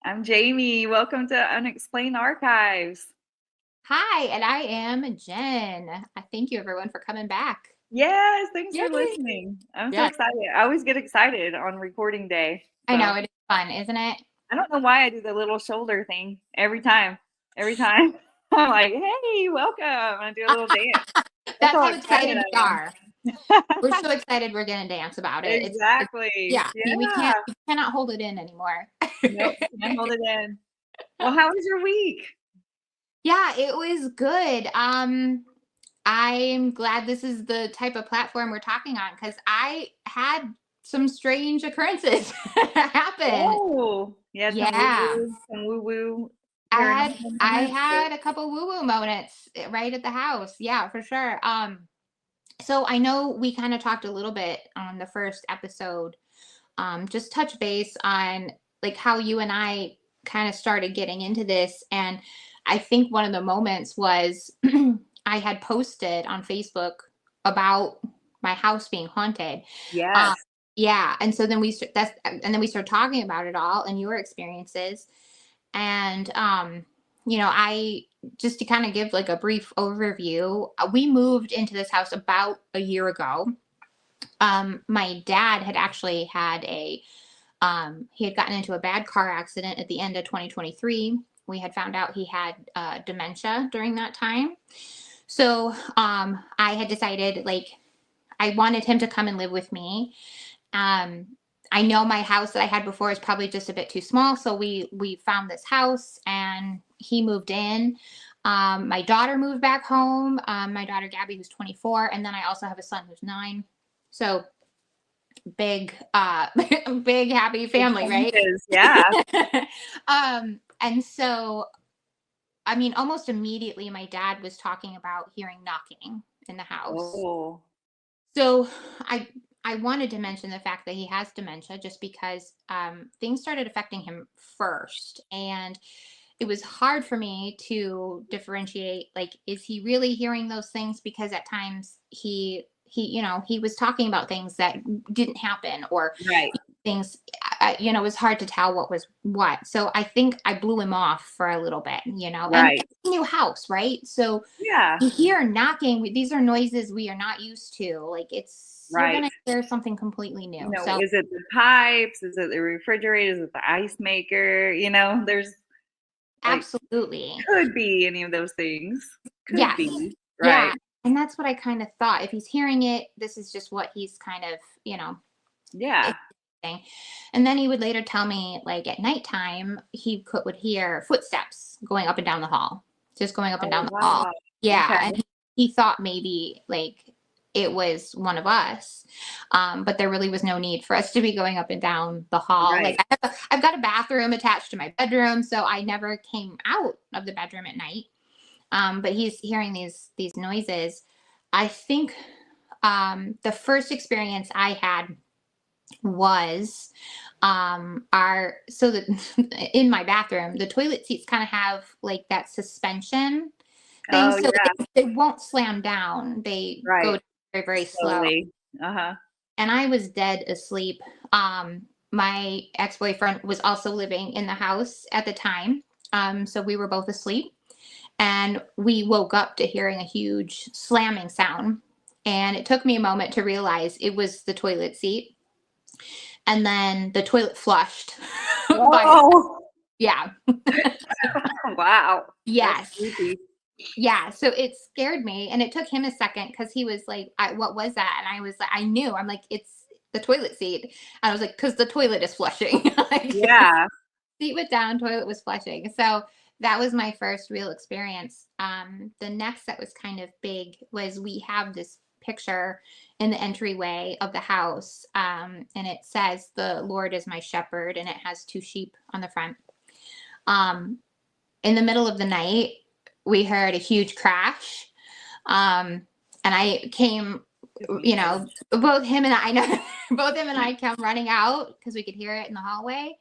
I'm Jaime. Welcome to Unexplained Archives. Hi, and I am Jen. I thank you everyone for coming back. Yes, thanks for Yay! listening. I'm so Yes, excited. I always get excited on recording day. I know So it is fun, isn't it? I don't know why I do the little shoulder thing every time. Every time I'm like, hey, welcome. I do a little dance. That's That's how how excited excited we I am. are. We're so excited we're gonna dance about it. It's Exactly. yeah. We Yeah. cannot hold it in anymore. Nope. Can't hold it in. Well, how was your week? Yeah, it was good. I'm glad this is the type of platform we're talking on because I had some strange occurrences happen. Oh, you had Yeah. some woo woo I had paranormal I moments. had a couple woo-woo moments right at the house. Yeah, for sure. So I know we kind of talked a little bit on the first episode, just touch base on like how you and I kind of started getting into this. And I think one of the moments was I had posted on Facebook about my house being haunted. Um, Yes. yeah, and so then we started talking about it all and your experiences. And I just to kind of give like a brief overview, we moved into this house about a year ago. My dad had actually had he had gotten into a bad car accident at the end of 2023. We had found out he had dementia during that time. So I had decided like I wanted him to come and live with me. um, I know my house that I had before is probably just a bit too small, so we found this house and he moved in. My daughter moved back home. My daughter Gabby, who's 24, and then I also have a son who's 9. So big, big happy Big family, right? changes. Yeah. And so I mean, almost immediately, my dad was talking about hearing knocking in the house. Oh, So I I wanted to mention the fact that he has dementia just because things started affecting him first, and it was hard for me to differentiate. Like, is he really hearing those things? Because at times he was talking about things that didn't happen, or right, things. It was hard to tell what was what. So I think I blew him off for a little bit. And right. it's a new house, right? So Yeah, you hear knocking. These are noises we are not used to. Like you're right. gonna hear something completely new. So Is it the pipes? Is it the refrigerator? Is it the ice maker? There's like absolutely, could be any of those things. Could yes, be, yeah, right. and that's what I kind of thought. If he's hearing it, this is just what he's kind of Yeah. thing. And then he would later tell me, like at nighttime, would hear footsteps going up and down the hall, just going up and Oh, down the hall. wow. Yeah, Okay. and he thought maybe like it was one of us, but there really was no need for us to be going up and down the hall. Like Right. I've got a bathroom attached to my bedroom, so I never came out of the bedroom at night. But he's hearing these noises. I think the first experience I had was our so that in my bathroom the toilet seats kind of have like that suspension thing, Oh, so yeah. they won't slam down, they go Right. very very slow, Slowly. Uh-huh. and I was dead asleep. My ex-boyfriend was also living in the house at the time, so we were both asleep and we woke up to hearing a huge slamming sound, and it took me a moment to realize it was the toilet seat, and then the toilet flushed by it. Oh, Yeah. wow. That's Yes. creepy. Yeah. So it scared me, and it took him a second because he was like, "What was that?" And I was like, "I knew." I'm like, "It's the toilet seat." And I was like, "Because the toilet is flushing." Like, Yeah. seat went down, toilet was flushing. So that was my first real experience. The next that was kind of big was we have this picture in the entryway of the house, and it says, "The Lord is my shepherd," and it has 2 sheep on the front. Um, in the middle of the night, we heard a huge crash, and I came, both him and I know both him and I come running out because we could hear it in the hallway.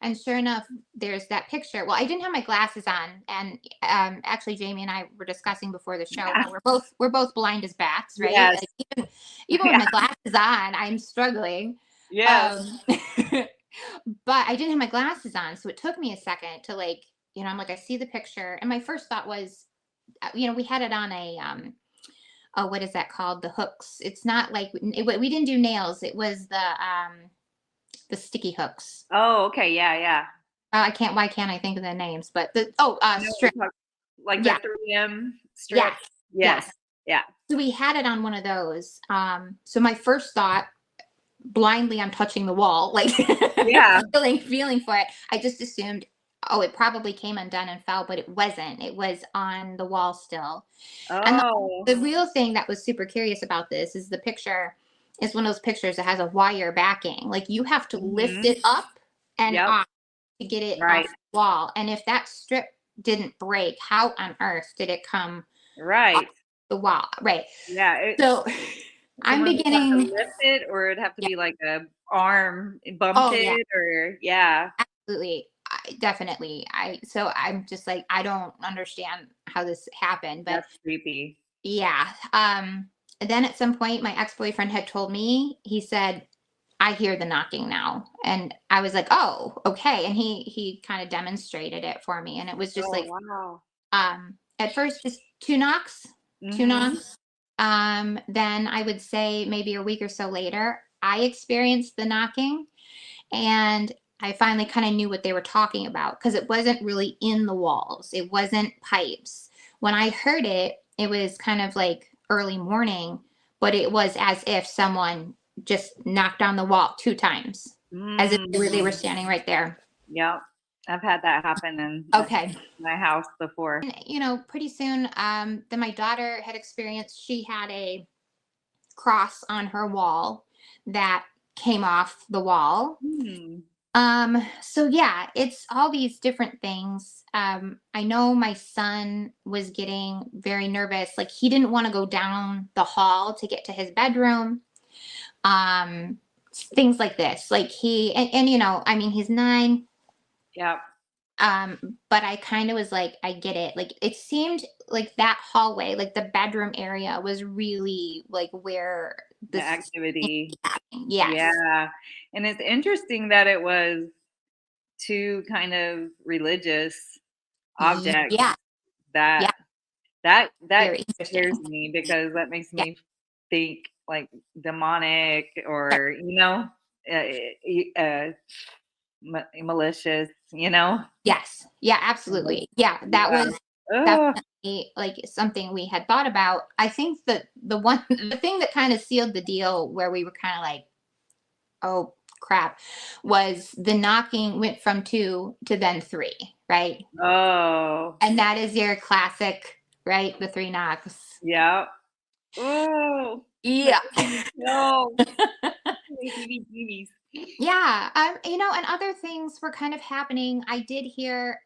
And sure enough, there's that picture. Well, I didn't have my glasses on, and actually, Jamie and I were discussing before the show Yeah. how we're both blind as bats, right? Yes. Like even with Yeah. my glasses on, I'm struggling. Yes. Um, But I didn't have my glasses on, so it took me a second to like, I'm like, I see the picture, and my first thought was, we had it on a oh, what is that called? The hooks. It's not like we didn't do nails. It was the sticky hooks. Oh, okay. Yeah, yeah. I can't. Why can't I think of the names? But I know what strip. you're like the Yeah. 3M Yes. strips. Yes. Yes. Yeah. So we had it on one of those. So my first thought, blindly, I'm touching the wall, like Yeah. feeling for it. I just assumed, oh, it probably came undone and fell, but it wasn't. It was on the wall still. And Oh. the real thing that was super curious about this is the picture is one of those pictures that has a wire backing. Like you have to lift Mhm. it up and Yep. off to get it off Right. the wall. And if that strip didn't break, how on earth did it come off Right. the wall? Right. Yeah. So I'm Someone would have to beginning. lift it, or it'd have to Yeah. be like a arm bumped Oh yeah, it, or yeah. absolutely. Definitely. So I'm just like, I don't understand how this happened, but That's creepy. yeah. Then at some point, my ex-boyfriend had told me, he said, I hear the knocking now. And I was like, oh, okay. And he kind of demonstrated it for me. And it was just Oh, like, wow. at first just two knocks, two Mhm. knocks. Then I would say maybe a week or so later, I experienced the knocking, and I finally kind of knew what they were talking about because it wasn't really in the walls. It wasn't pipes. When I heard it, it was kind of like early morning, but it was as if someone just knocked on the wall two times, as if they were Mm. standing right there. Yep. I've had that happen in Okay. my house before. And, pretty soon, then my daughter had experienced, she had a cross on her wall that came off the wall. Hmm. So yeah, it's all these different things. I know my son was getting very nervous. Like he didn't want to go down the hall to get to his bedroom. Um, Things like this. Like and I mean, he's 9. Yep. But I kind of was like, I get it. Like it seemed like that hallway, like the bedroom area was really like where The this activity. happening. Yes. Yeah. And it's interesting that it was two kind of religious objects Yeah. that Yeah. that Very scares interesting. me, because that makes Yeah. me think like demonic, Sure. or uh, uh, malicious, Yes. Yeah, Like, absolutely. Yeah, that yeah. was Ugh. definitely like something we had thought about. I think that the thing that kind of sealed the deal where we were kind of like, oh crap, was the knocking went from 2 to then 3, right? Oh, And that is your classic, right? The 3 knocks. yeah. Oh, that Yeah. gives me chills. Like heebie-jeebies. Yeah. And other things were kind of happening. I did hear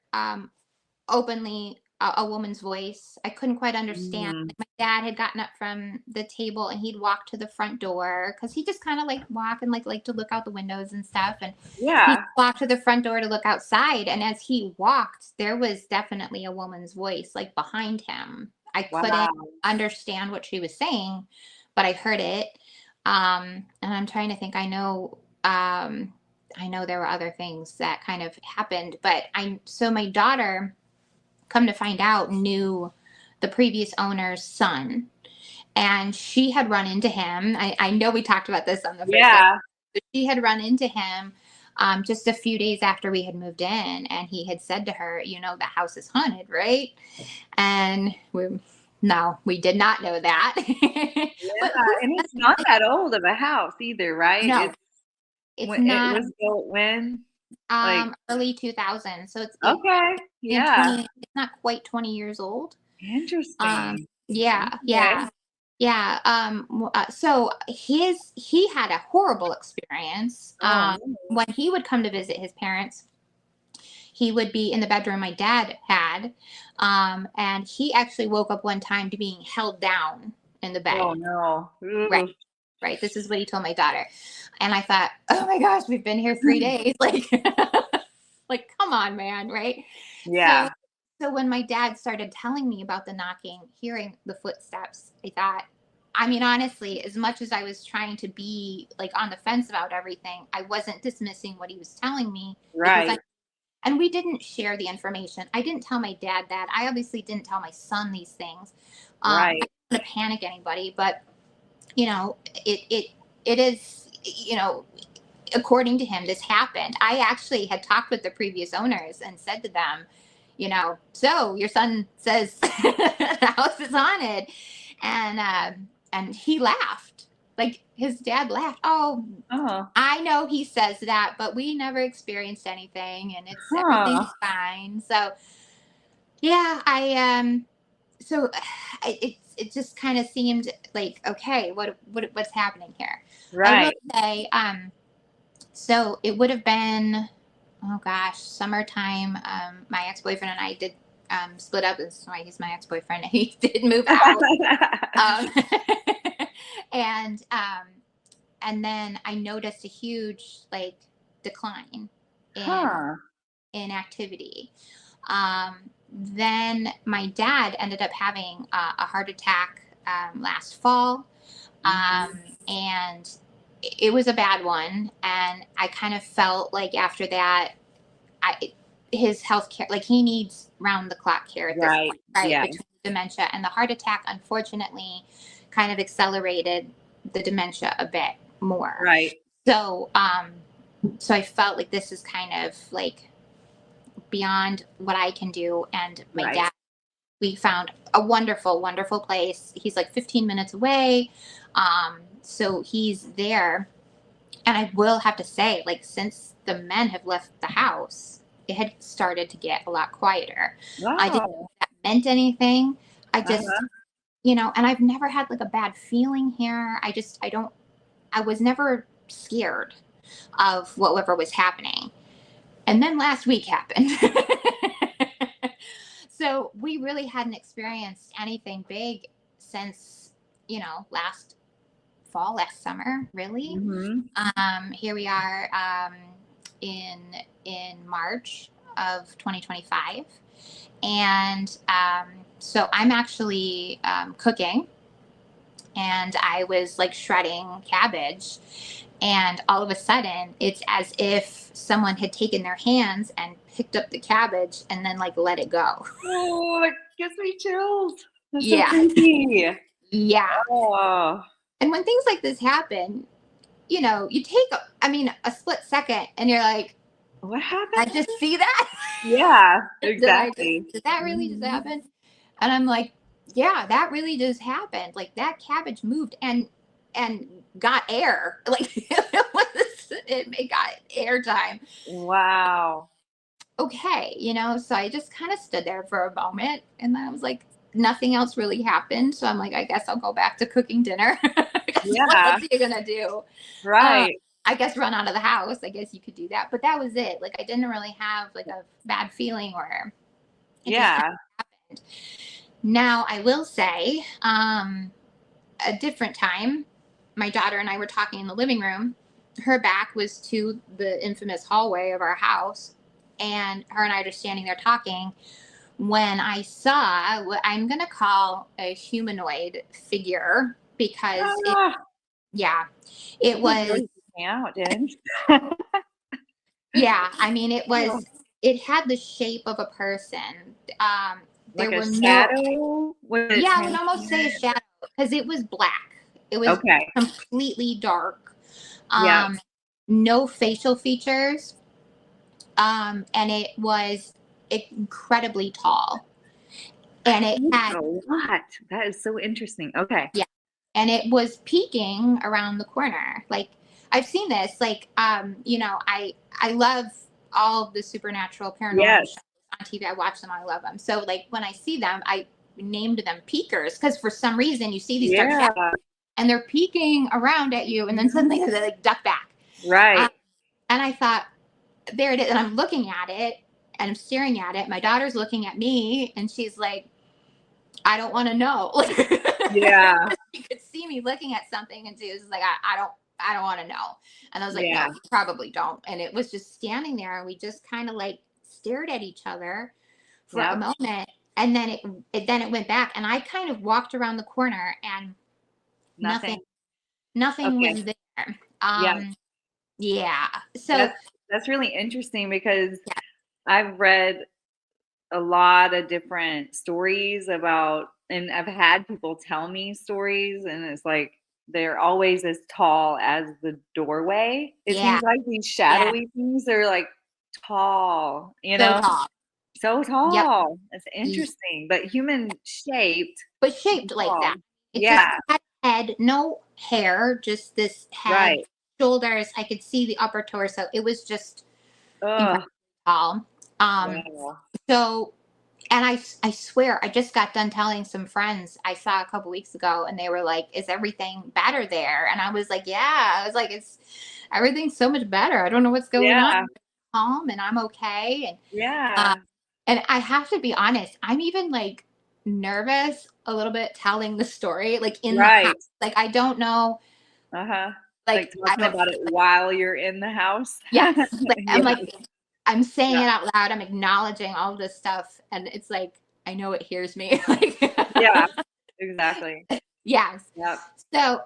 openly a woman's voice. I couldn't quite understand. Mm, Like my dad had gotten up from the table and he'd walk to the front door because he just kind of like walk and like to look out the windows and stuff. And he yeah. walked to the front door to look outside. And as he walked, there was definitely a woman's voice like behind him. I couldn't Wow. understand what she was saying, but I heard it. And I'm trying to think. I know there were other things that kind of happened, but so my daughter, come to find out, knew the previous owner's son, and she had run into him. I know we talked about this on the first episode, Yeah. but she had run into him just a few days after we had moved in, and he had said to her, the house is haunted, right? And no, we did not know that. But Yeah, and it's not that old of a house either, right? no, it's When it not. was built when? Like, Early 2000s, so okay, it's yeah, it's not quite 20 years old. interesting. Yeah, Okay. yeah, yeah. So he had a horrible experience. Oh, no. When he would come to visit his parents, he would be in the bedroom my dad had, and he actually woke up one time to being held down in the Oh, bed. no. Right, Ooh. right. This is what he told my daughter, and I thought, oh my gosh, we've been here 3 days, like, like come on, man, right? So Yeah. so when my dad started telling me about the knocking, hearing the footsteps, I thought, I mean, honestly, as much as I was trying to be like on the fence about everything, I wasn't dismissing what he was telling me because Right. and we didn't share the information. I didn't tell my dad that. I obviously didn't tell my son these things. I Right. didn't want to panic anybody, but you know, it is, you know, according to him, this happened. I actually had talked with the previous owners and said to them, you know, so your son says the house is haunted, and he laughed. Like his dad laughed. Oh, Oh. I know he says that, but we never experienced anything, and it's Huh. everything's fine. So yeah, so it just kind of seemed like, okay, what's happening here? I will Right. say, so it would have been, oh gosh, summertime. My ex-boyfriend and I did split up. That's why he's my ex-boyfriend. He did move out. Um, and then I noticed a huge like decline in Huh. activity. Then my dad ended up having a heart attack last fall, Mhm. and it was a bad one. And I kind of felt like after that, his health care, like he needs round the clock care at this Right. point, right? Yeah. Between dementia and the heart attack, unfortunately, kind of accelerated the dementia a bit more. Right. So, so I felt like this is kind of like beyond what I can do. And my Right. dad, we found a wonderful, wonderful place. He's like 15 minutes away. So he's there. And I will have to say, like, since the men have left the house, it had started to get a lot quieter. I didn't know Wow. if that meant anything. I just, Uh-huh. you know, and I've never had like a bad feeling here. I was never scared of whatever was happening. And then last week happened. So we really hadn't experienced anything big since, you know, last fall, last summer, really. Mhm. Here we are in March of 2025, and so I'm actually cooking, and I was like shredding cabbage, and all of a sudden, it's as if someone had taken their hands and picked up the cabbage and then like let it go. Oh, that gives me chills. That's so Yeah, creepy. yeah. Oh. And when things like this happen, you know, you take I mean, a split second, and you're like, What I happened? just see that. Yeah, Did exactly. that really just Mhm. happen? And I'm like, yeah, that really just happened. Like that cabbage moved and got air. Like it got air time. Wow. Okay, you know, so I just kind of stood there for a moment, and then I was like, nothing else really happened. So I'm like, I guess I'll go back to cooking dinner. 'Cause what Yeah, else are you gonna do? Uh, right. I guess run out of the house. I guess you could do that, but that was it. Like I didn't really have like a bad feeling, or it just kind Yeah. of happened. Now I will say, a different time, my daughter and I were talking in the living room. Her back was to the infamous hallway of our house, and her and I are standing there talking when I saw what I'm gonna call a humanoid figure, because it, Ah, yeah, it this was, really freaked me out, dude. yeah, I mean, Oh, it had the shape of a person. There like a were no, shadow? Was it yeah, I would almost say a transparent? shadow because it was black. It was Okay. completely dark. Yeah. Um, no facial features. And it was incredibly tall. And it Thanks had, a lot. That is so interesting. Okay. yeah, and it was peeking around the corner. Like I've seen this. Like, you know, I love all of the supernatural paranormal Yes. shows on TV. I watch them. I love them. So like when I see them, I named them peekers because for some reason you see these dark shadows Yeah. and they're peeking around at you, and then Mhm. suddenly they like duck back. Um, Right. and I thought, there it is. And I'm looking at it and I'm staring at it. My daughter's looking at me and she's like, I don't want to know. Like Yeah. you could see me looking at something, and she was like, I don't want to know. And I was like, no, Yeah. you probably don't. And it was just standing there, and we just kind of like stared at each other for a Yep. moment. And then it went back, and I kind of walked around the corner, and nothing, Nothing. nothing Okay. was there. Yeah. Yeah. So That's really interesting because yeah, I've read a lot of different stories about, and I've had people tell me stories, and it's like they're always as tall as the doorway. It yeah, seems like these yeah. shadowy things are like tall, So tall. so Yep. tall. It's Ye- interesting, but human shaped. But shaped like that. Tall. It just Yeah, had head, no hair, just this head, right. shoulders. I could see the upper torso. It was just incredibly Oh, tall. Um, wow. so and I swear I just got done telling some friends I saw a couple weeks ago, and they were like, "Is everything better there?" And I was like, "Yeah." I was like, "It's everything's so much better. I don't know what's going on. Yeah, I'm home and I'm okay." Uh, yeah, and I have to be honest, I'm even like nervous a little bit telling the story, like in the house. right. Like I don't know, Uh-huh. Like like I talking don't about it while you're in the house. yes, like I'm Yeah, like I'm saying yeah, it out loud. I'm acknowledging all this stuff, and it's like I know it hears me. Like yeah, exactly. yes. Yep. So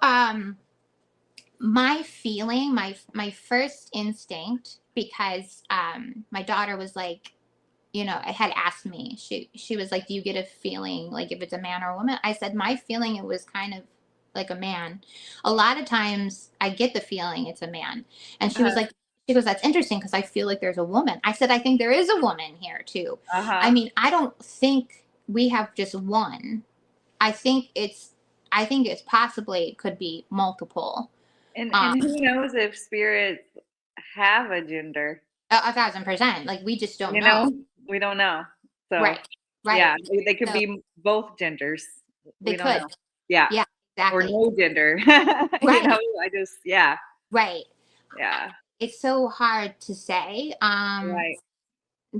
my feeling, my first instinct, because my daughter was like, had asked me, she was like, do you get a feeling like if it's a man or a woman? I said my feeling it was kind of like a man. A lot of times I get the feeling it's a man. And she was Uh-huh. like, she goes, that's interesting because I feel like there's a woman. I said, I think there is a woman here too. I Uh-huh. mean, I don't think we have just one. I think it's possibly it could be multiple. And Um, who knows if spirits have a gender? 1,000%. Like we just don't You know. know? We don't know. So, Right. Right. yeah, they could So be both genders. they We don't could. know. Yeah, Yeah, or exactly. no gender. Right. I just yeah, Right. yeah, It's so hard to say. right.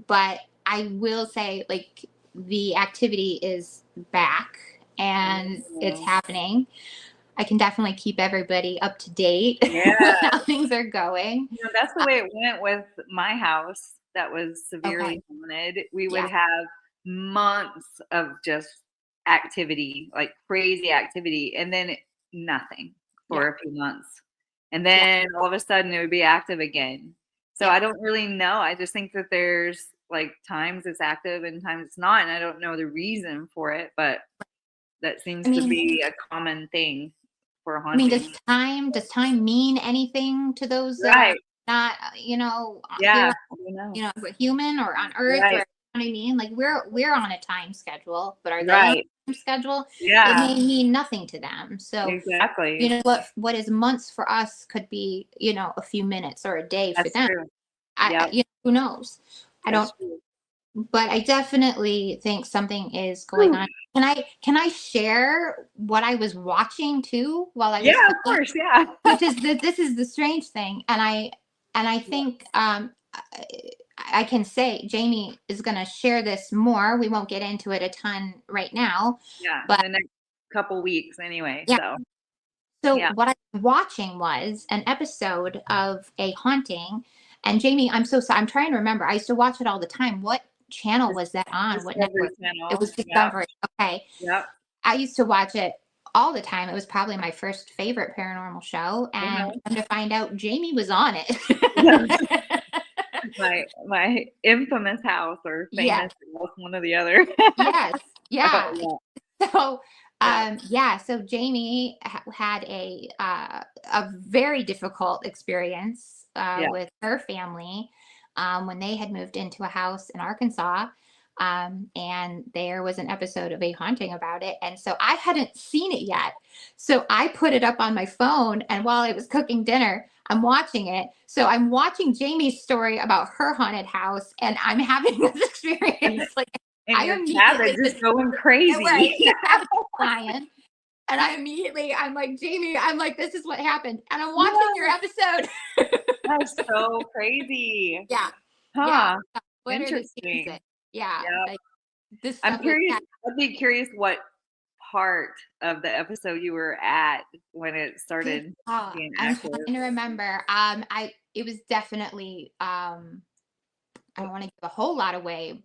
But I will say, like, the activity is back and it's Mhm. happening. I can definitely keep everybody up to date Yeah. with how things are going. That's the way it went with my house that was Okay. severely haunted. We would Yeah. have months of just activity, like crazy activity, and then nothing Yeah. for a few months. And Yeah. then all of a sudden it would be active again. So Yeah. I don't really know. I just think that there's like times it's active and times it's not. And I don't know the reason for it, but that I seems to mean, be a common thing for I mean, does haunting. time mean anything to those that are Right. not, here, Yeah. I don't know. we're human or on Earth, or Right. you know what I mean? Like we're on a time schedule, but are they on Right. a time schedule? It Yeah, may mean nothing to them. So exactly. what is months for us could be, a few minutes or a day for That's them. true. Yep, Who knows? I don't, that's true. but I definitely think something is going Whew. on. Can I share what I was watching too while I was Yeah, of cooking? course, yeah. Which is this is the strange thing, and I think I can say Jamie is going to share this more. We won't get into it a ton right now, Yeah, in but the next couple weeks anyway, yeah. so, So yeah. what I was watching was an episode of a haunting, and Jamie, I'm so sorry. I'm trying to remember. I used to watch it all the time. What channel Dis was that on? What Discovery network? It Channel. was Yep, Discovery. Okay. yep. I used to watch it all the time. It was probably my first favorite paranormal show, and Uh-huh. come to find out Jamie was on Yes, it. my infamous house or famous Yes, house, one or the other. yes, yeah. Yeah, So, yeah, yeah. So Jamie had a very difficult experience yeah. with her family when they had moved into a house in Arkansas. And there was an episode of A Haunting about it. And so I hadn't seen it yet. So I put it up on my phone. And while I was cooking dinner, I'm watching it. So I'm watching Jamie's story about her haunted house. And I'm having this And experience. Like, and I your cabbage immediately is just, going yeah, right, crazy. the cabin flying. And I'm like, Jamie, I'm like, this is what happened. And I'm watching your Yeah, episode. that's so crazy. Yeah. Yeah. Huh, What are the chances? interesting. Yeah. Yeah. Like this I'm stuff was curious. I'd be curious what part of the episode you were at when it good. started being I'm active. trying to remember. It was definitely I don't want to give a whole lot away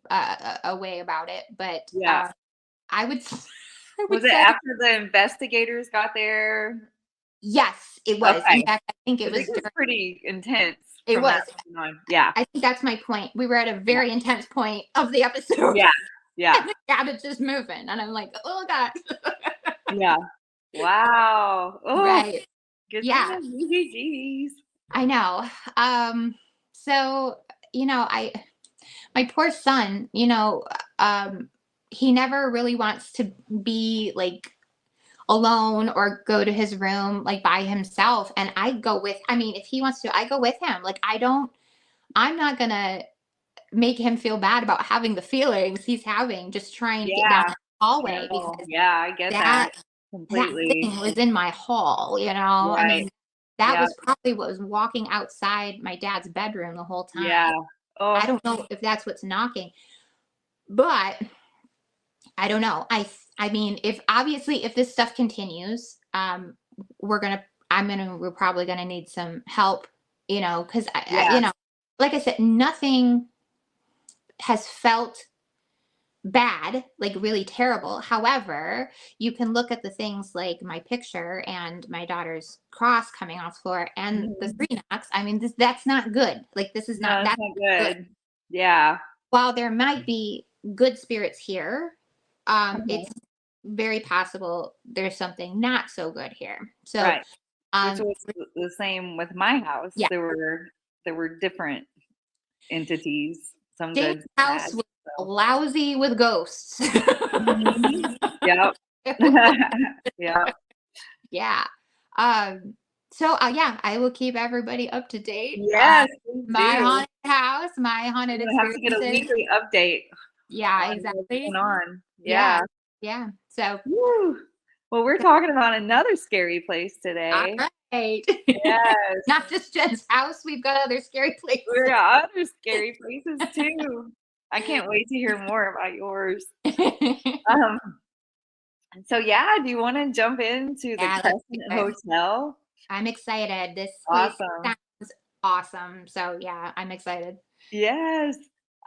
away about it, but Yeah. I would I Was would it say. after the investigators got there? Yes, it was. In Okay. fact, I think it Because was it gets pretty intense it from that was. point on. Yeah. I think that's my point. We were at a Yeah. very intense point of the episode. Yeah. Yeah. And the cabbage is moving. And I'm like, oh God. Yeah. Wow. Oh, Right. gets me Yeah, the heebie-jeebies. I know. Um, so, I my poor son, he never really wants to be like alone or go to his room like by himself. And I mean, if he wants to, I go with him. Like I'm not gonna make him feel bad about having the feelings he's having just trying to get down Yeah. the hallway, No. because Yeah, I get that that that completely. thing was in my hall. I Right. mean, that Yeah. was probably what was walking outside my dad's bedroom the whole time. Yeah. Oh, I don't know if that's what's knocking, but I don't know. I mean, if this stuff continues, we're gonna we're probably gonna need some help, because yes. like I said, nothing has felt bad, like really terrible. However, you can look at the things like my picture and my daughter's cross coming off the floor and the Mhm. three knocks. I mean, that's not good. Like this is No, not that's that's not not good. good. Yeah. While there might be good spirits here, Mhm. it's very possible there's something not so good here. So, Right. Which was the same with my house. yeah, There were different entities, some James' good, some house bad. was So. lousy with ghosts. Mhm. Yep. Yep. Yeah. Yeah, I will keep everybody up to date Yes, on we my do. haunted house, my haunted We're gonna have to get a experiences. weekly update Yeah, on what's exactly. going on. Yeah. Yeah. Yeah. So, Woo. Well, we're talking about another scary place all today. right. Yes. Not just Jen's house, we've got other scary We places. got other scary places too. I can't wait to hear more about yours. Um, so yeah, do you want to jump into the Yeah, let's do Crescent it. Hotel? I'm excited. This place Awesome. sounds awesome. So, yeah, I'm excited. Yes.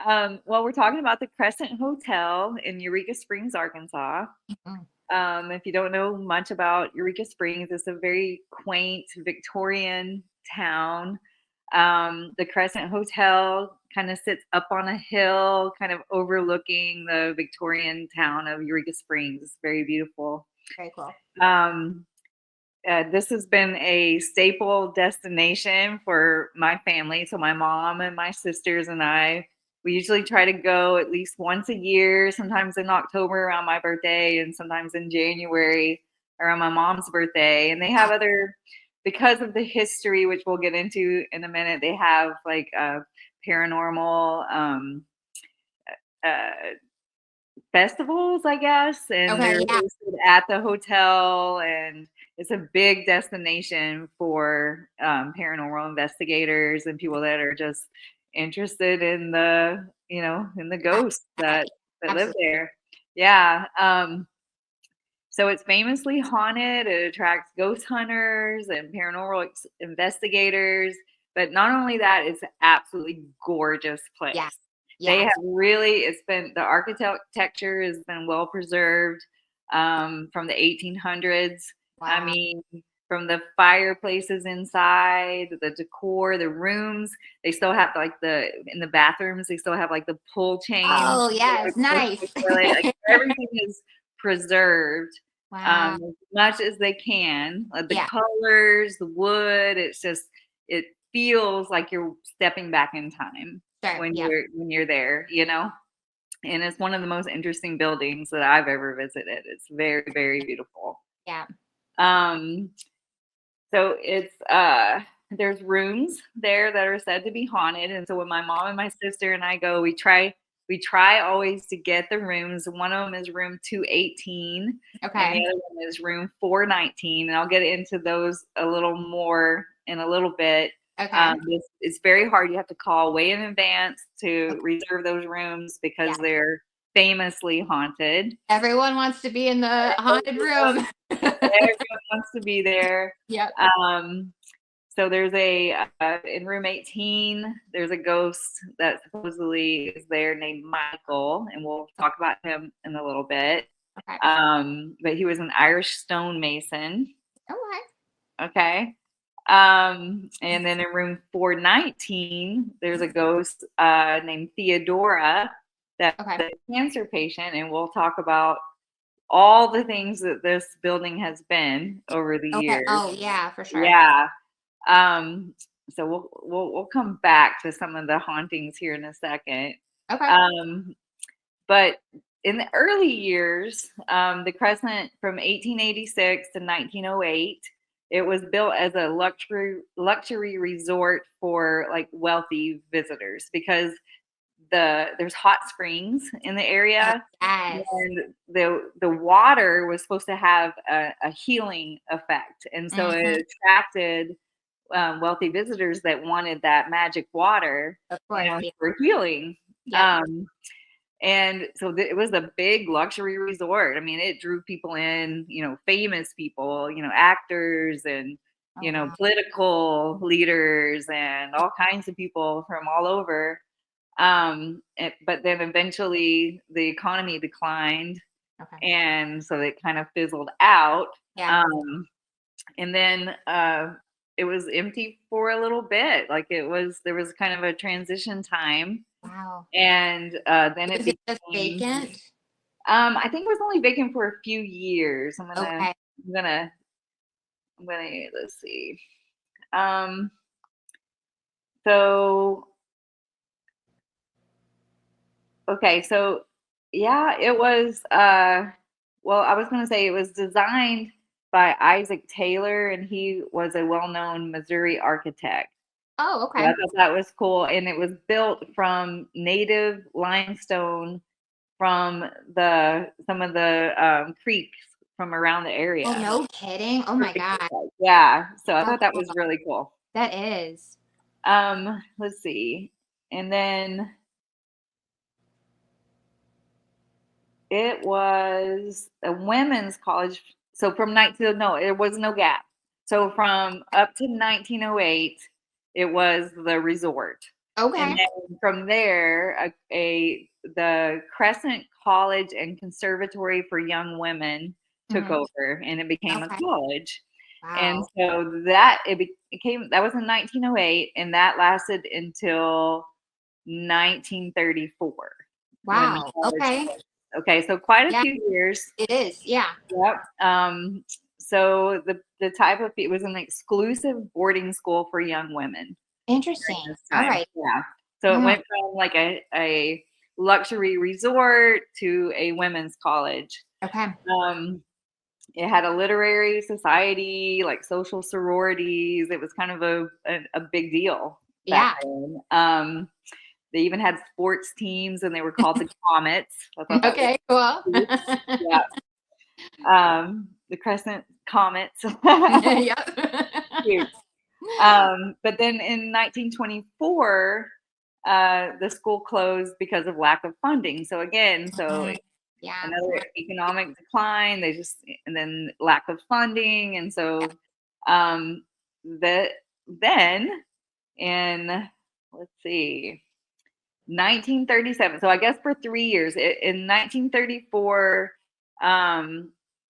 Well, we're talking about the Crescent Hotel in Eureka Springs, Arkansas. Mm. If you don't know much about Eureka Springs, it's a very quaint Victorian town. The Crescent Hotel kind of sits up on a hill, kind of overlooking the Victorian town of Eureka Springs. It's very beautiful. Very cool. Um, this has been a staple destination for my family. So my mom and my sisters and I, we usually try to go at least once a year, sometimes in October around my birthday, and sometimes in January around my mom's birthday. And they have other, because of the history, which we'll get into in a minute, they have like paranormal uh, festivals, I guess, and Okay. they're Yeah. hosted at the hotel, and it's a big destination for paranormal investigators and people that are just interested in the ghosts that live Absolutely. there. Yeah. So it's famously haunted. It attracts ghost hunters and paranormal investigators. But not only that, it's an absolutely gorgeous Yeah. place. They Yeah. have really, it's been, the architecture has been well preserved from the 1800s. I Wow. mean, from the fireplaces inside, the decor, the rooms, they still have like in the bathrooms, they still have like the pull chains, Oh, yes. that go to Nice. the toilet. Like everything is preserved Wow. as much as they can. The Yeah. colors, the wood, it feels like you're stepping back in time Sure. when Yeah. you're there, you know? And it's one of the most interesting buildings that I've ever visited. It's very, very beautiful. Yeah. Um, so there's rooms there that are said to be haunted. And so when my mom and my sister and I go, we try always to get the rooms. One of them is room 218 and the Okay. other one is room 419. And I'll get into those a little more in a little bit. Okay. It's very hard. You have to call way in advance to Okay. reserve those rooms because Yeah. they're famously haunted. Everyone wants to be in the haunted room. Everyone wants to be there. Yep. Um, so there's in room 18, there's a ghost that supposedly is there named Michael, and we'll talk about him in a little bit. Okay. But he was an Irish stonemason. Okay. Okay. And then in room 419, there's a ghost named Theodora that's Okay. a cancer patient, and we'll talk about all the things that this building has been over the Okay. years. Oh yeah, for sure. Yeah. Um, so we'll come back to some of the hauntings here in a second. Okay. But in the early years, the Crescent from 1886 to 1908, it was built as a luxury resort for like wealthy visitors because there's hot springs in the area, Yes. and the water was supposed to have a healing effect, and so Mhm. it attracted wealthy visitors that wanted that magic water, Of course. Yeah. for healing. Yep. And so it was a big luxury resort. I mean, it drew people in, famous people, actors and, Oh, wow. political leaders and all kinds of people from all over. But then eventually the economy declined, Okay. and so it kind of fizzled out. Yeah. And then it was empty for a little bit. Like there was kind of a transition time. Wow. And then Was it it just became, vacant? I think it was only vacant for a few years. Okay. I'm gonna, let's see. Um, so, okay. So yeah, it was, well, I was gonna say it was designed by Isaac Taylor, and he was a well-known Missouri architect. Oh, So I okay. thought that was cool. And it was built from native limestone from some of the creeks from around the area. Oh, no kidding. Oh my God. Yeah, so I Oh, thought that was really cool. that is. Let's see. And then it was a women's college. So from 19, no, it was no gap. So from up to 1908, it was the resort. And Okay. then from there, the Crescent College and Conservatory for Young Women took Mhm. over, and it became a Okay. college. And Wow. so that was in 1908, and that lasted until 1934 when the Wow. college Okay. closed. Okay, so quite a Yeah, few years. it is. Yeah. Yep. So the type of it was an exclusive boarding school for young women during Interesting. this All time. right. Yeah. So it Mm, went from like a luxury resort to a women's college. okay. Um, it had a literary society, like social sororities. It was kind of a big deal back Yeah. then. They even had sports teams, and they were called the Comets. I thought that was Okay. Cool. cute. Yeah. The Crescent Comets. Yep. Cute. But then in 1924, the school closed because of lack of funding. So again, Mhm. Yeah. another economic decline. And then lack of funding, and so um, that then in, let's see, 1937. So I guess for 3 years. In 1934,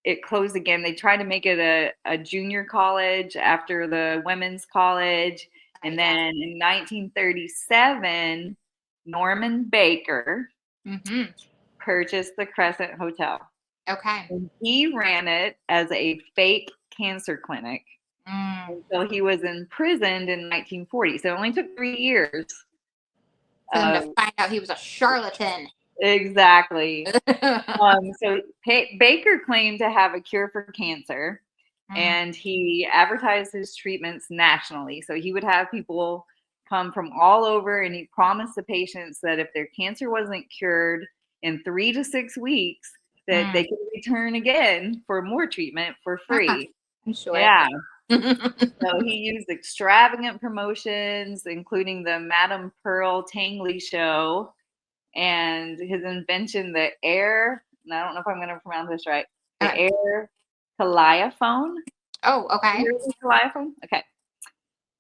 it closed again. They tried to make it a junior college after the women's college. And Yeah. then in 1937, Norman Baker Mhm. purchased the Crescent Hotel. Okay. And he ran it as a fake cancer clinic Mm. until he was imprisoned in 1940. So it only took 3 years. For them to find out he was a charlatan. Exactly. So Baker claimed to have a cure for cancer, Mm. and he advertised his treatments nationally. So he would have people come from all over, and he promised the patients that if their cancer wasn't cured in 3 to 6 weeks, that they Mm. could return again for more treatment for free. I'm sure. Yeah. So he used extravagant promotions, including the Madame Pearl Tangley show, and his invention, the air, and I don't know if I'm going to pronounce this right, the air calliophone. Oh, okay. You heard of the calliophone? Okay.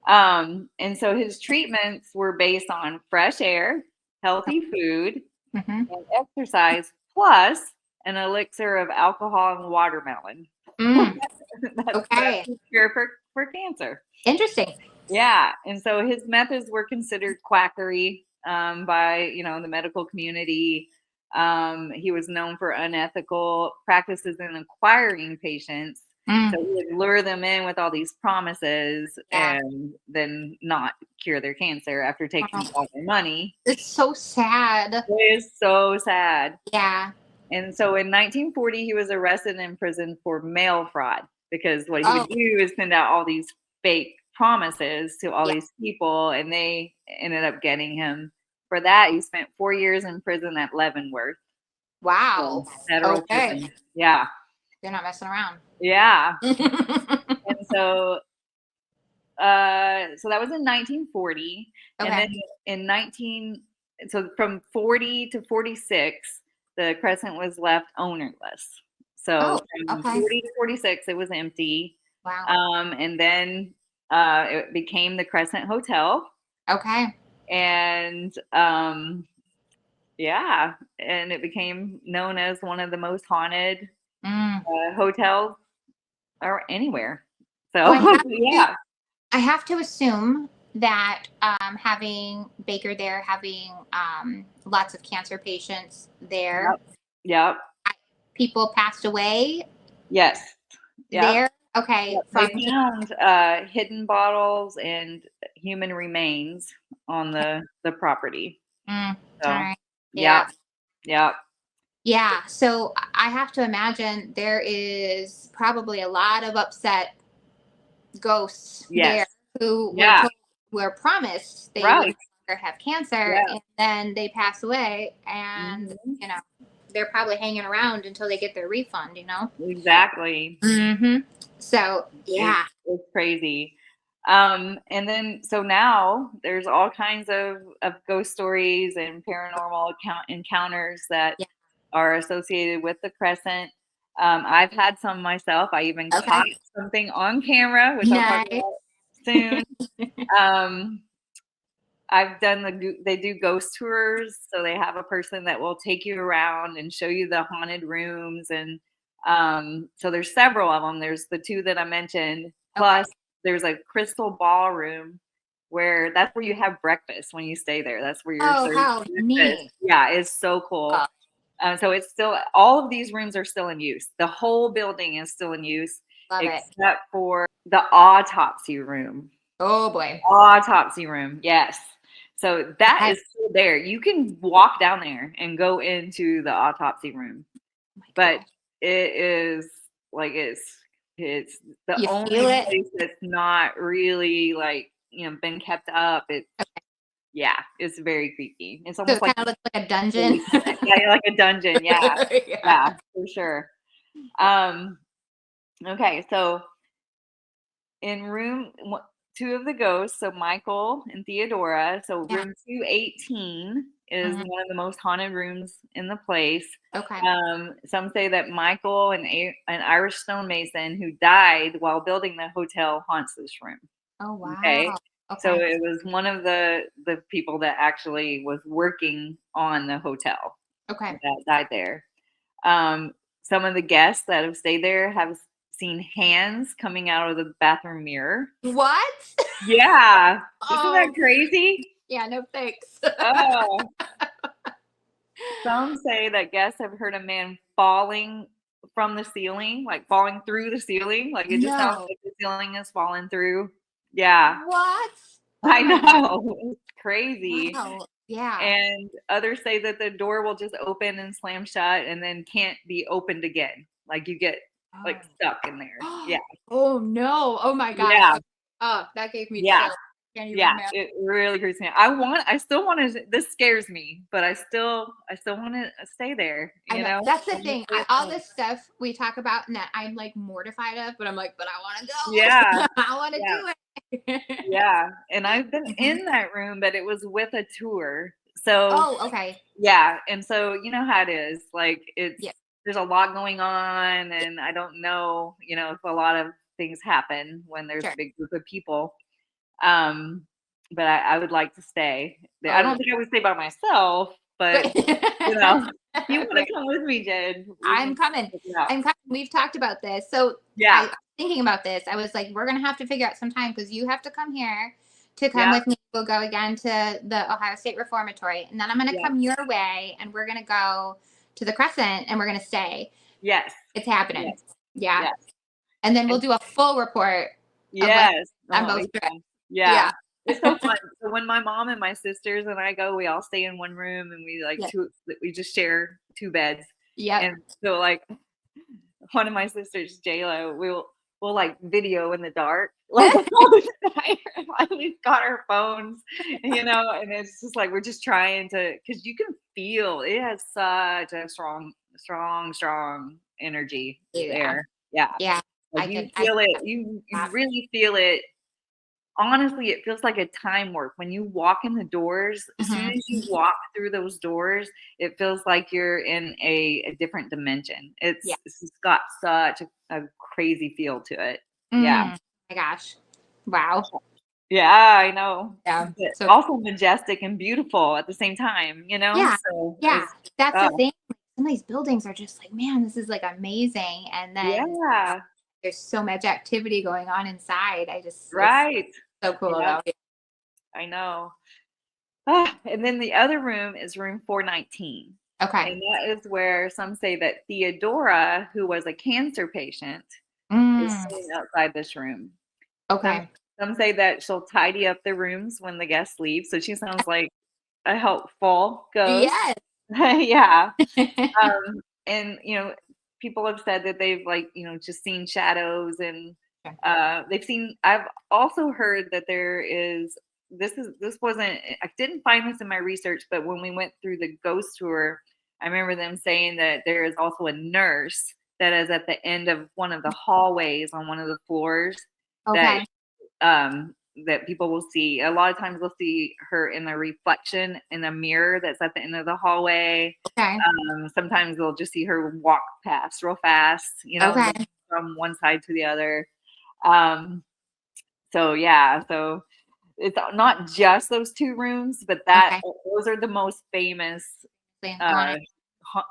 And so his treatments were based on fresh air, healthy food, Mhm. and exercise, plus an elixir of alcohol and watermelon. Mm, That's okay. the cure for cancer. Interesting. Yeah, and so his methods were considered quackery by the medical community. He was known for unethical practices in acquiring patients. Mm, So he would lure them in with all these promises yeah. and then not cure their cancer after taking all their money. It's so sad. It is so sad. Yeah. And so in 1940, he was arrested and imprisoned for mail fraud because what he Oh, would do is send out all these fake promises to all yeah. these people, and they ended up getting him. For that, he spent 4 years in prison at Leavenworth. Wow. So, federal Okay. prison. Yeah. They're not messing around. Yeah. And so so that was in 1940. Okay. And then so from 40 to 46, the Crescent was left ownerless. So from okay. 40 to 46, it was empty. Wow. And then it became the Crescent Hotel. Okay. And yeah, and it became known as one of the most haunted hotels or anywhere. So yeah. I have to assume that having Baker there, having lots of cancer patients there, Yep. people passed away Yes. Yep. there. Okay. Yep. They found hidden bottles and human remains on the property. So, all right. yeah. Yep. Yeah. So I have to imagine there is probably a lot of upset ghosts there who were promised they would no longer have cancer, and then they pass away, and they're probably hanging around until they get their refund. Exactly. So yeah, it's crazy. And then so now there's all kinds of ghost stories and paranormal encounters that are associated with the Crescent. I've had some myself. I even caught something on camera, which I'll talk about soon. I've done they do ghost tours, so they have a person that will take you around and show you the haunted rooms, and so there's several of them. There's the two that I mentioned, plus there's a crystal ballroom that's where you have breakfast when you stay there. That's where you're how neat. Yeah, it's so cool. So it's still, all of these rooms are still in use. The whole building is still in use, except for the autopsy room. Oh boy. Autopsy room. Yes. So that is still there. You can walk down there and go into the autopsy room, but it is like, it's the only place that's not really been kept up. Yeah, it's very creepy. It's almost kind of looks like a dungeon. Yeah, like a dungeon. Yeah. Yeah, for sure. Okay, so in room 2 of the ghosts, so Michael and Theodora. So room 218 is one of the most haunted rooms in the place. Okay. Some say that Michael, an Irish stonemason who died while building the hotel, haunts this room. Oh wow. Okay. So it was one of the people that actually was working on the hotel. Okay. That died there. Some of the guests that have stayed there have seen hands coming out of the bathroom mirror. What? Yeah. Isn't that crazy? Yeah, no thanks. Oh. Some say that guests have heard a man falling from the ceiling, like falling through the ceiling. Like it just sounds like the ceiling is falling through. Yeah. What? I know. It's crazy. Wow. Yeah. And others say that the door will just open and slam shut and then can't be opened again. Like you get stuck in there. Yeah. Oh no. Oh my gosh. Yeah. Oh, that gave me chills. Yeah, it really creeps me out. I still want to. This scares me, but I still want to stay there. You know, that's the thing. All this stuff we talk about, and that I'm like mortified of, but I'm like, but I want to go. Yeah, I want to do it. Yeah, and I've been in that room, but it was with a tour. So okay. Yeah, and so you know how it is. Like there's a lot going on, and I don't know, if a lot of things happen when there's a big group of people. But I would like to stay there. I don't think I would stay by myself. but you know, you want to come with me, Jen? I'm coming. Yeah. I'm coming. We've talked about this. So Yeah. I was thinking about this. I was like, we're gonna have to figure out some time because you have to come here to come Yeah. with me. We'll go again to the Ohio State Reformatory, and then I'm gonna come your way, and we're gonna go to the Crescent, and we're gonna stay. Yes. It's happening. Yes. Yeah. Yes. And then we'll do a full report. Yes. On both trips. Yeah. It's so fun. So when my mom and my sisters and I go, we all stay in one room and we we just share 2 beds. Yeah. And so like one of my sisters, JLo, we'll like video in the dark. Like all the time. Like, we've got our phones, you know, and it's just like we're just trying to, because you can feel it has such a strong energy there. Yeah. Yeah. Like you feel it. You really feel it. Honestly, it feels like a time warp when you walk in the doors. As soon as you walk through those doors, it feels like you're in a different dimension. It's got such a crazy feel to it. Yeah. Oh my gosh. Wow. Yeah, I know. Yeah. So also majestic and beautiful at the same time, you know? Yeah. So yeah. That's the thing. Some of these buildings are just like, man, this is like amazing. And then there's so much activity going on inside. Right. So cool though. I know. And then the other room is room 419. Okay. And that is where some say that Theodora, who was a cancer patient, is sitting outside this room. Okay. Some say that she'll tidy up the rooms when the guests leave. So she sounds like a helpful ghost. Yes. Yeah. And you know, people have said that they've like, you know, just seen shadows and I've also heard that there is, this wasn't, I didn't find this in my research, but when we went through the ghost tour, I remember them saying that there is also a nurse that is at the end of one of the hallways on one of the floors that people will see. A lot of times they'll see her in the reflection in a mirror that's at the end of the hallway. Okay. Sometimes they'll just see her walk past real fast, you know, from one side to the other. So it's not just those 2 rooms, but those are the most famous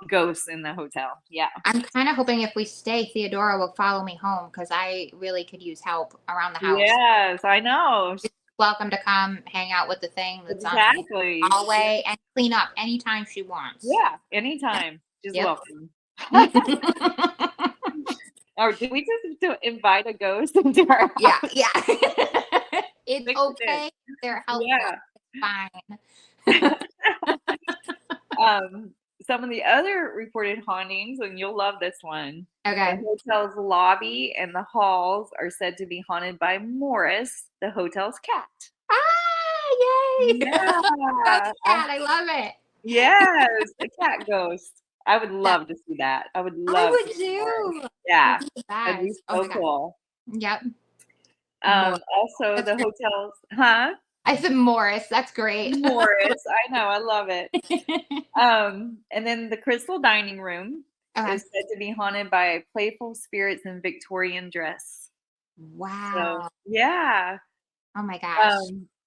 ghosts in the hotel. Yeah. I'm kind of hoping if we stay, Theodora will follow me home because I really could use help around the house. Yes, I know. She's welcome to come hang out with the thing that's on the hallway and clean up anytime she wants. Yeah, anytime. She's welcome. Or do we just invite a ghost into our house? Yeah. It's okay. They're helpful. Yeah. It's fine. Some of the other reported hauntings, and you'll love this one. Okay. The hotel's lobby and the halls are said to be haunted by Morris, the hotel's cat. Yay! Yeah. Cat, I love it. Yes, the cat ghost. I would love to see that. I would love. I would too. Yeah, that'd be so cool. Yep. Also, the hotels, I said Morris. That's great. Morris, I know, I love it. And then the crystal dining room is said to be haunted by playful spirits in Victorian dress. Wow. So, yeah. Oh my gosh.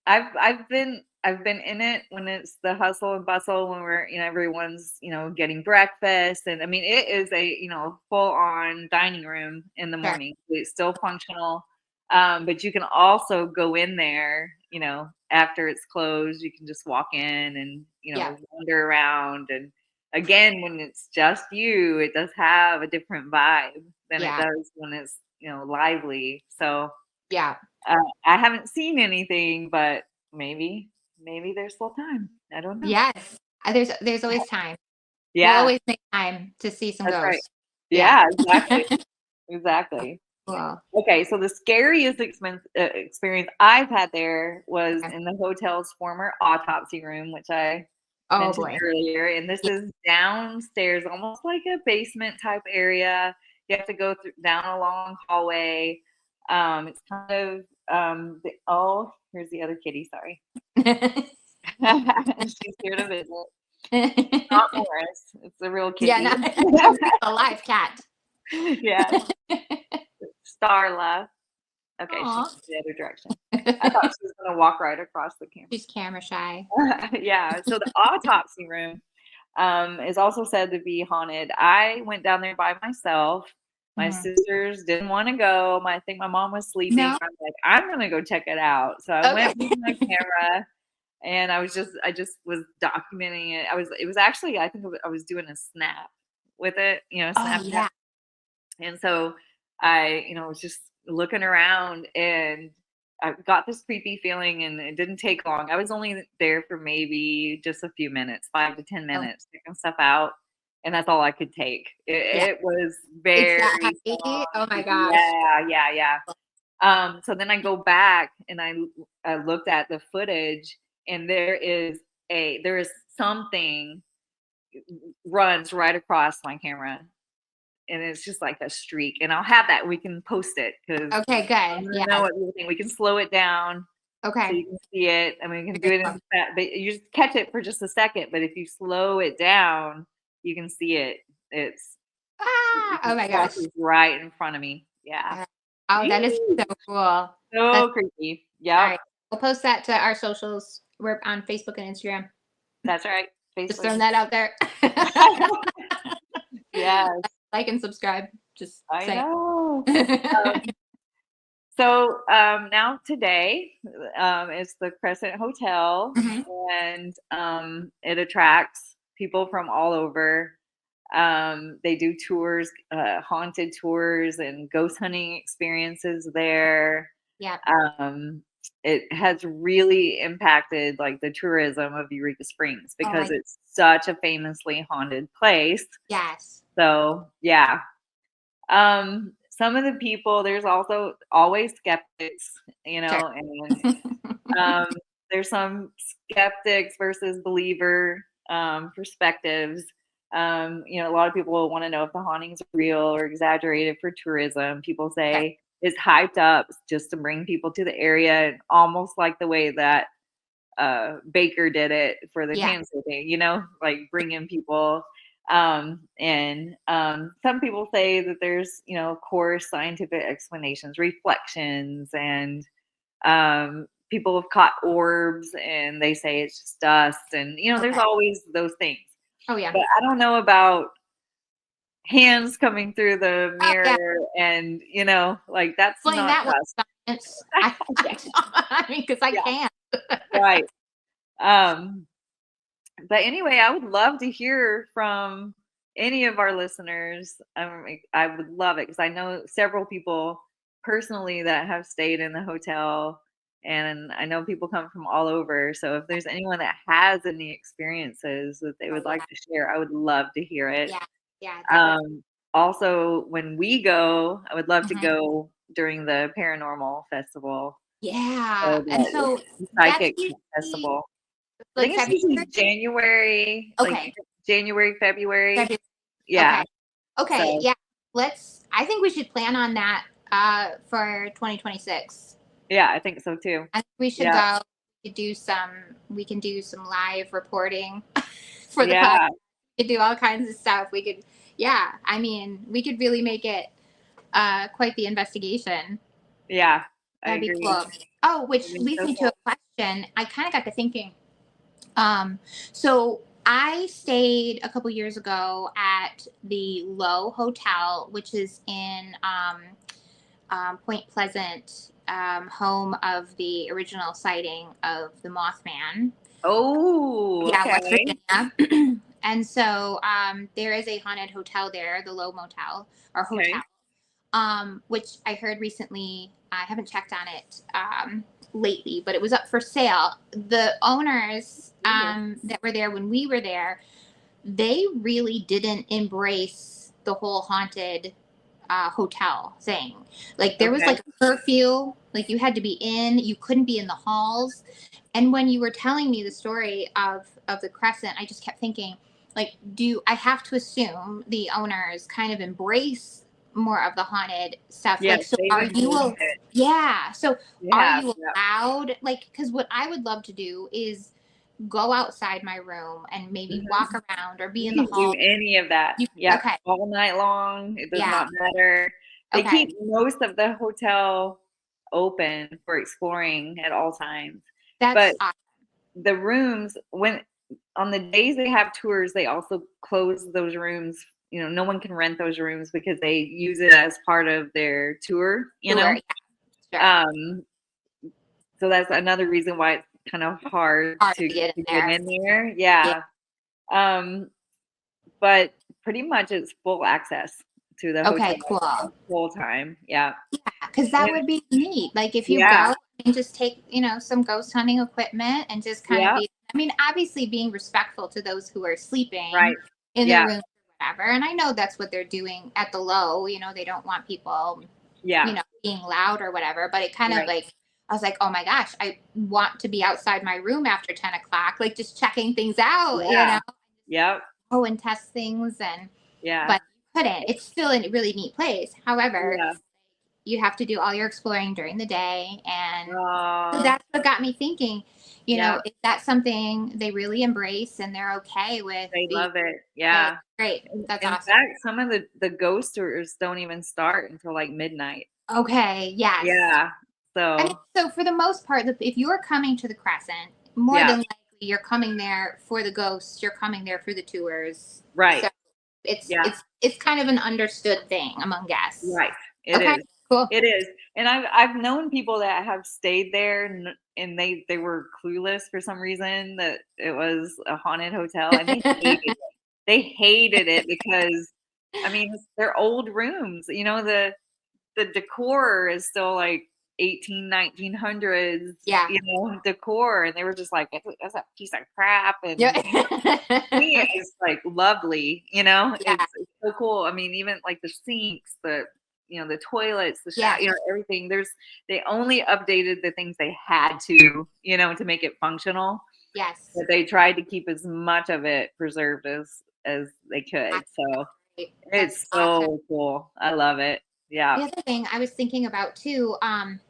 I've been in it when it's the hustle and bustle, when we're, you know, everyone's, you know, getting breakfast. And I mean, it is a, you know, full on dining room in the morning. It's still functional. But you can also go in there, you know, after it's closed, you can just walk in and, you know, wander around. And again, when it's just you, it does have a different vibe than it does when it's, you know, lively. So I haven't seen anything, but maybe there's still time. I don't know. Yes. There's always time. Yeah. We'll always make time to see some ghosts. Right. Yeah, exactly. Exactly. Wow. Okay, so the scariest experience I've had there was in the hotel's former autopsy room, which I mentioned earlier. And this is downstairs, almost like a basement type area. You have to go down a long hallway. It's kind of here's the other kitty. Sorry, she's here to visit. Not Morris. It's a real kitty. Yeah, not a live cat. Yeah. Starla. Okay, she's the other direction. I thought she was going to walk right across the camera. She's camera shy. Yeah. So the autopsy room is also said to be haunted. I went down there by myself. My Mhm. sisters didn't want to go. I think my mom was sleeping. No. I'm like, I'm gonna go check it out. So I Okay. went with my camera, and I just was documenting it. It was actually, I think I was doing a snap with it, Oh Snapchat. yeah. And so I, was just looking around, and I got this creepy feeling, and it didn't take long. I was only there for maybe just a few minutes, 5 to 10 Oh minutes, checking stuff out. And that's all I could take. yeah. It was It's that very heavy. long. Oh my gosh. Yeah, yeah, yeah. So then I go back, and I looked at the footage, and there is something runs right across my camera, and it's just like a streak. And I'll have that. We can post it because Okay, I good. want to know Yeah. what you think. We can slow it down so Okay. you can see it. I mean, we can do Very it cool. in fast, but you just catch it for just a second. But if you slow it down, you can see it. Ah, It oh just my gosh. crosses right in front of me. Yeah. Oh, that is so cool. That's So creepy. all Yep. right. We'll post that to our socials. We're on Facebook and Instagram. That's right. Just Facebook. throwing that out there. Yes, Like and subscribe. Just I saying. know. So now today is the Crescent Hotel, Mhm. and it attracts people from all over. They do tours, haunted tours, and ghost hunting experiences there. Yeah. Um, it has really impacted like the tourism of Eureka Springs Oh because my. it's such a famously haunted place. Yes. So yeah, some of the people, there's also always skeptics, Sure. and um, there's some skeptics versus believer perspectives. A lot of people will want to know if the hauntings are real or exaggerated for tourism. People Sure. say it's hyped up just to bring people to the area, and almost like the way that Baker did it for the Yeah. cancer thing, like bringing people. And some people say that there's, core scientific explanations, reflections, and people have caught orbs, and they say it's just dust. And, there's Okay. always those things. Oh yeah. But I don't know about hands coming through the Oh yeah. mirror, and, like that's Explain not that with dust. science. I mean, because I Yeah, can't. right. Um, But anyway, I would love to hear from any of our listeners. I would love it because I know several people personally that have stayed in the hotel, and I know people come from all over. So if there's anyone that has any experiences that they Oh would yeah. like to share, I would love to hear it. Yeah. Yeah. That would. Um, Also, when we go, I would love to Mhm. go during the paranormal festival Yeah. or And the so that's psychic usually festival. I like think it's usually February. January, like Okay. January, February. February. Yeah. Okay. Okay. So, Yeah. I think we should plan on that for 2026. yeah, I think so too. I think we should Yeah. go. We can do some live reporting for the podcast. Yeah. We could do all kinds of stuff. Yeah, I mean, we could really make it quite the investigation. Yeah. I That'd be agree. cool. Oh, I which think leads so me to a too. question. I kind of got to thinking. So I stayed a couple years ago at the Low Hotel, which is in Point Pleasant, home of the original sighting of the Mothman. Oh, Yeah, West okay. Virginia. And so there is a haunted hotel there, the Low Motel or Hotel, Okay. which I heard recently. I haven't checked on it lately, but it was up for sale. The owners Ooh, that were there when we were there, they really didn't embrace the whole haunted hotel thing. Like there was okay. like a curfew, like you had to be in, you couldn't be in the halls. And when you were telling me the story of the Crescent, I just kept thinking, like, do I have to assume the owners kind of embrace more of the haunted stuff? Yes, Like, so they've are you? embraced it. Yeah. So are Yeah. you Yeah. allowed? Like, because what I would love to do is go outside my room and maybe walk Mhm. around or be You in the can do hall. any of that. You Yeah. okay? All night long. It does Yeah. not matter. They Okay. keep most of the hotel open for exploring at all times. That's But the rooms, when on the days they have tours, they also close those rooms. You know, no one can rent those rooms because they use it as part of their tour, you Sure, know? yeah, sure. So that's another reason why it's kind of hard Hard to to get in get there. in there. Yeah. Yeah. Um, but pretty much it's full access to the hotel Okay, cool. the whole time. Yeah. Because that And would be neat. Like if you yeah. go and just take, some ghost hunting equipment and just kind of Yeah. be, I mean, obviously being respectful to those who are sleeping Right. in their Yeah. room or whatever. And I know that's what they're doing at the low, they don't want people, Yeah. being loud or whatever. But it kind of Right. like, I was like, oh my gosh, I want to be outside my room after 10 o'clock, like just checking things out, Yeah. Yep. go and test things. Yeah. But you couldn't. It's still a really neat place. However, Yeah. you have to do all your exploring during the day. And so Oh, that's what got me thinking, yeah. is that something they really embrace and they're okay with They being love it. good? Yeah. Great. That's In awesome. fact, some of the ghost tours don't even start until like midnight. Okay. Yes. Yeah. I mean, So, so for the most part, if you're coming to the Crescent, more yeah. than likely you're coming there for the ghosts, you're coming there for the tours. Right. So it's Yeah. it's it's kind of an understood thing among guests. Right. It Okay. is. Cool. It is. And I've known people that have stayed there and they were clueless for some reason that it was a haunted hotel and they hated it. They hated it because I mean, they're old rooms. You know, the decor is still like 1900s, Yeah. decor. And they were just like, that's a piece of crap. And Yeah. me, it's like lovely, Yeah. it's so cool. I mean, even like the sinks, the toilets, the shower, Yeah. everything. They only updated the things they had to make it functional. Yes. But they tried to keep as much of it preserved as they could. That's So great. That's it's awesome. so cool. I love it. Yeah. The other thing I was thinking about too,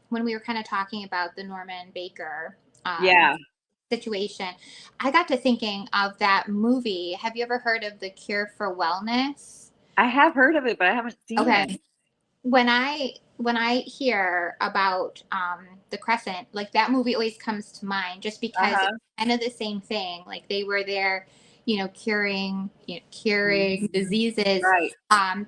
when we were kind of talking about the Norman Baker Yeah. situation, I got to thinking of that movie. Have you ever heard of The Cure for Wellness? I have heard of it, but I haven't seen it. Okay. When I hear about the Crescent, like that movie always comes to mind just because it's Uh-huh. kind of the same thing. Like they were there, curing diseases. Right.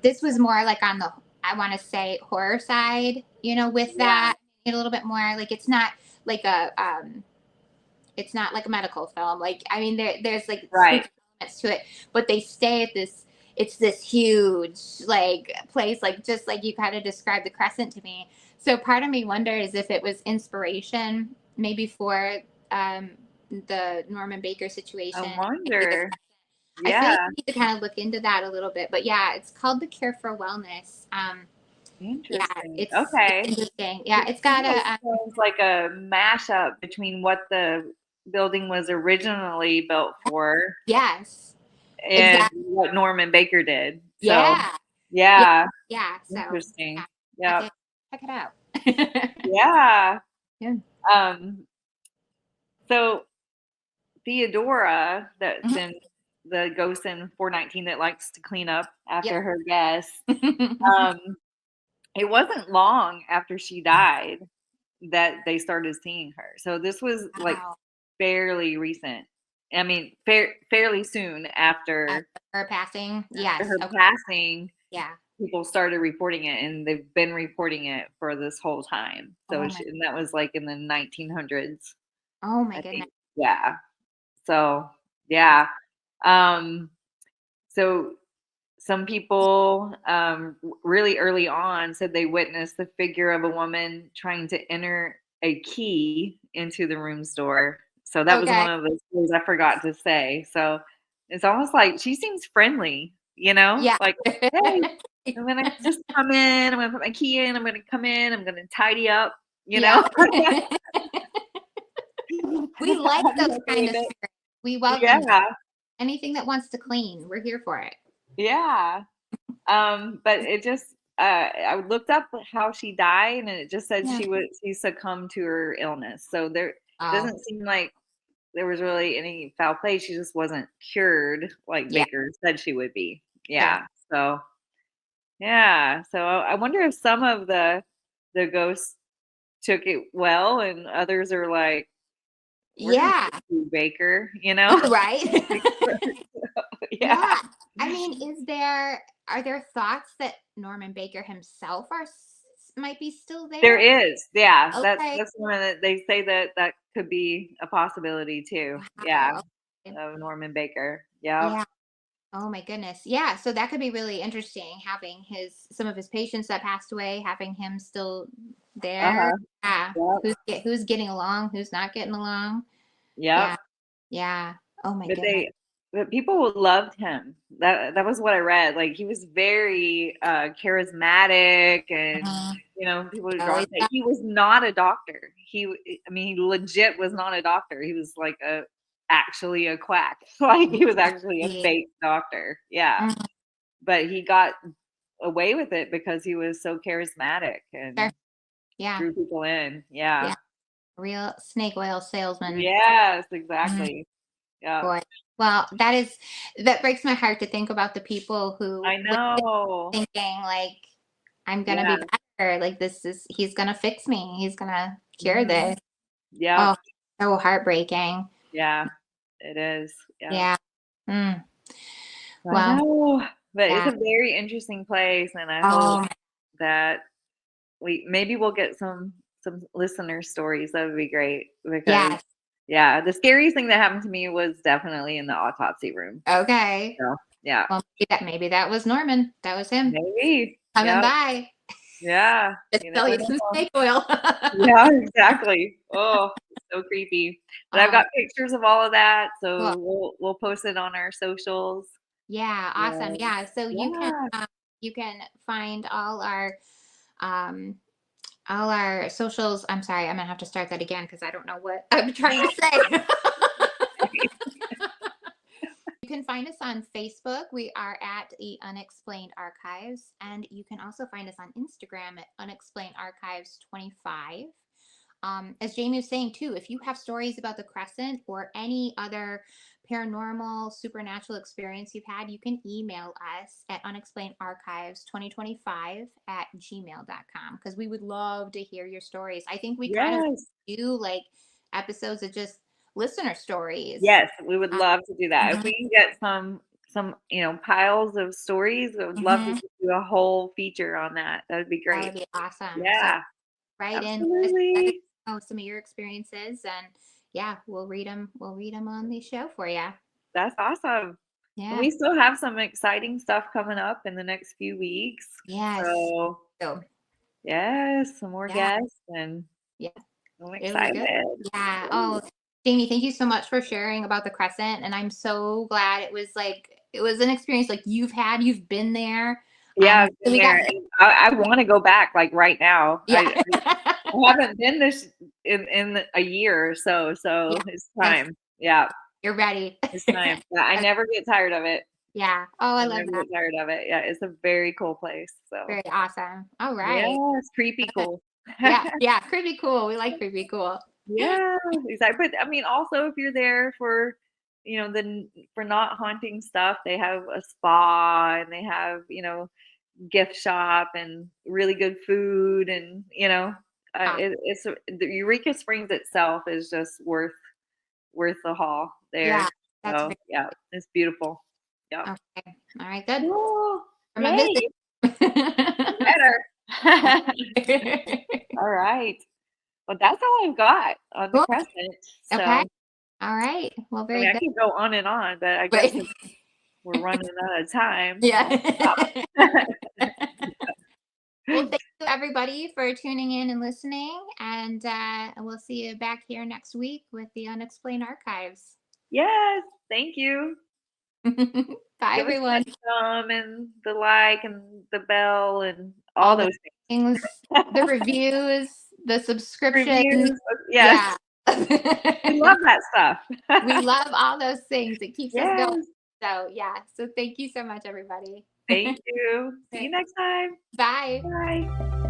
This was more like on the, I want to say, horror side, with Yeah. that a little bit more like like a it's not like a medical film. Like, I mean, there's like Right. spooky elements to it, but they stay at this. It's this huge like place, like just like you kind of described the Crescent to me. So part of me wonders if it was inspiration, maybe for um, the Norman Baker I situation. Maybe wonder. I feel Yeah. like we need to kind of look into that a little bit. But yeah, it's called The Cure for Wellness. Yeah, Interesting. it's Okay. interesting. Yeah, it's got Almost a sounds like a mashup between what the building was originally built for yes, and exactly. what Norman Baker did. So, Yeah, yeah, yeah, yeah. So yeah, interesting. have Yeah. to check it out. Yeah. Yeah. Um, so Theodora, that's Mhm. in the ghost in 419 that likes to clean up Yep. after her guests, um, it wasn't long after she died that they started seeing her. So this was like Wow. fairly recent. I mean, fairly soon After after her passing. after Yes. her Okay. passing, Yeah. people started reporting it, and they've been reporting it for this whole time. So, Oh my. and that was like in the 1900s, Oh my I goodness. think. Yeah. So, yeah. Um, so some people really early on said they witnessed the figure of a woman trying to enter a key into the room's door. So that was Okay. one of the stories I forgot to say. So it's almost like she seems friendly, Yeah. like, hey, I'm gonna just come in, I'm gonna put my key in, I'm gonna come in, I'm gonna tidy up, you Yeah. know. We like Have you those ever kind been of it? spirits. We welcome them. Yeah, Anything that wants to clean, we're here for it. yeah. But it just I looked up how she died and it just said Yeah. she succumbed to her illness. So there Oh, doesn't seem like there was really any foul play. She just wasn't cured like yeah. Baker said she would be. Sure. Yeah. So yeah. So I wonder if some of the ghosts took it well and others are like, we're gonna Yeah. do Baker, you know? Right. Yeah. Yeah. I mean, are there thoughts that Norman Baker himself might be still There there? is. Yeah. Okay. That's one that they say that could be a possibility too. Yeah. Wow. Okay. Of Norman Baker. Yep. Yeah. Oh my goodness. Yeah. So that could be really interesting having some of his patients that passed away, having him still there. Uh-huh. Yeah. Yep. Who's getting along, who's not getting along. Yep. Yeah. Yeah. Oh my But goodness. people loved him. That was what I read. Like he was very charismatic, and Mhm. people were drawn Always to it. He was not a doctor. I mean, he legit was not a doctor. He was like actually a quack. Like he was actually a got- fake doctor. Yeah. Mhm. But he got away with it because he was so charismatic Sure. and Yeah. drew people in. Yeah. Yeah. Real snake oil salesman. Yes, Mhm. exactly. Yeah. Boy. Well, that breaks my heart to think about the people who I went in know. thinking like I'm gonna Yeah. be better. Like he's gonna fix me. He's gonna cure Mhm. this. Yep. Oh, so heartbreaking. Yeah, it is. Yeah. Yeah. Mm. I Well, know. But it's yeah. a very interesting place, and I hope Oh, that we'll get some listener stories. That would be great because yes. yeah, the scariest thing that happened to me was definitely in the autopsy room. Okay. So, yeah. Well, maybe that was Norman. That was him Maybe. coming Yep. by. Yeah. Just You sell never you some know. snake oil. Yeah, exactly. Oh, so creepy. But I've Oh, got pictures of all of that, cool. so we'll post it on our socials. Yeah, awesome. Yeah. Yeah, so Yeah. you can find um all our socials. I'm sorry, I'm gonna have to start that again because I don't know what I'm trying to say. You can find us on Facebook. We are at the Unexplained Archives, and you can also find us on Instagram at Unexplained Archives 25. As Jamie was saying too, if you have stories about the Crescent or any other paranormal, supernatural experience you've had, you can email us at unexplainedarchives2025 at gmail.com because we would love to hear your stories. I think we kind of Yes. do like episodes of just listener stories. Yes, we would Um, love to do that. If mhm, we can get some, piles of stories, I would love to mhm. do a whole feature on that. That would be That great. would be awesome. So Yeah, write in, let us absolutely. know some of your experiences, and yeah, we'll read them. We'll read them on the show for you. That's awesome. And Yeah. we still have some exciting stuff coming up in the next few weeks. Yes. So, So yes, some more yeah, guests, and yeah, I'm really excited. good. Yeah. Oh, Jamie, thank you so much for sharing about the Crescent, and I'm so glad it was an experience like you've been there. Yeah, I've So been we there, got and I want to go back like right now. yeah, I haven't been this in a year or so, yeah. so it's Yes, time. Yeah, you're ready. it's time. Yeah, I never get tired of it. Yeah. Oh, I I love never that. get tired of it. Yeah, it's a very cool place. So Very awesome. All yeah, right. it's creepy Good. cool. Yeah. Yeah. Creepy cool. We like creepy cool. Yeah, exactly. But I mean, also if you're there for, for not haunting stuff, they have a spa, and they have, gift shop and really good food, and the Eureka Springs itself is just worth the haul Yeah. there. That's So very yeah, it's beautiful. Yeah. okay. All right. Good. Cool. From a visit. Yay. Better. All right. Well, that's all I've got on the Cool. Crescent. Okay. So, All right. Well, I mean, very I good. could go on and on, but I guess Right. we're running out of time, Yeah. I'll stop. Well, thank you everybody for tuning in and listening, and we'll see you back here next week with the Unexplained Archives. Yes, thank you. Bye, Give us everyone. the thumb and the like and the bell and all All the those things, things. the reviews, the subscriptions. Reviews, yes, Yeah. we love that stuff. We love all those things. It keeps us going. Yes, So, yeah. So, thank you so much, everybody. thank you. See you next time. Bye. Bye.